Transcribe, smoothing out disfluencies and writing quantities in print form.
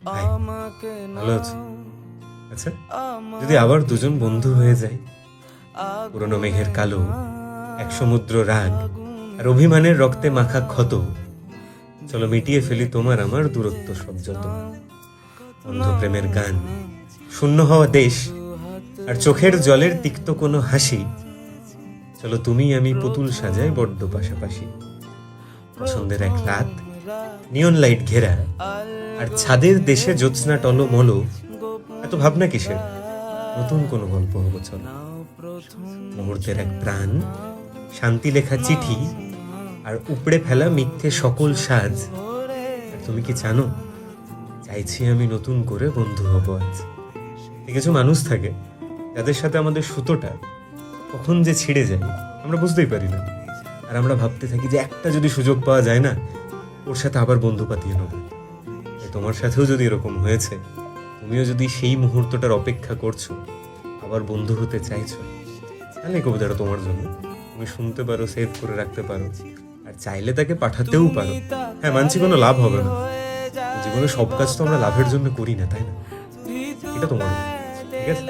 ভাই, ভালো আছো? আচ্ছা, যদি আবার দুজন বন্ধু হয়ে যায়, পুরনো মেঘের কালো, এক সমুদ্র রাগ আর অভিমানের রক্তে মাখা ক্ষত, চলো মিটিয়ে ফেলি তোমার আমার দূরত্ব সব যত। অন্ধ প্রেমের গান, শূন্য হওয়া দেশ আর চোখের জলের তিক্ত কোনো হাসি, চলো তুমি আমি পুতুল সাজাই বড্ড পাশাপাশি। পছন্দের এক রাত, নিয়ন লাইট ঘেরা আর ছাদের দেশে জ্যোৎস্না টলমল, এত ভাবনা কিসের? নতুন কোনো গল্প হবো চলো। মুহূর্তের এক প্রাণ, শান্তি লেখা চিঠি আর উপড়ে ফেলা মিথ্যে সকল সাজ। আর তুমি কি জানো, চাইছি আমি নতুন করে বন্ধু হব আজ। কিছু মানুষ থাকে যাদের সাথে আমাদের সুতোটা কখন যে ছিঁড়ে যায় আমরা বুঝতেই পারি না। আর আমরা ভাবতে থাকি যে একটা যদি সুযোগ পাওয়া যায় না, ওর সাথে আবার বন্ধু পাতিয়ে নেবো। তোমার সাথেও যদি এরকম হয়েছে, তুমিও যদি সেই মুহূর্তটার অপেক্ষা করছো, আবার বন্ধু হতে চাইছো, তাহলে এই কবিতাটা তোমার জন্য। তুমি শুনতে পারো, সেভ করে রাখতে পারো, আর চাইলে তাকে পাঠাতেও পারো। হ্যাঁ, মানছি কোনো লাভ হবে না, জীবনে সব কাজ তো আমরা লাভের জন্য করি না, তাই না? এটা তোমার, ঠিক আছে?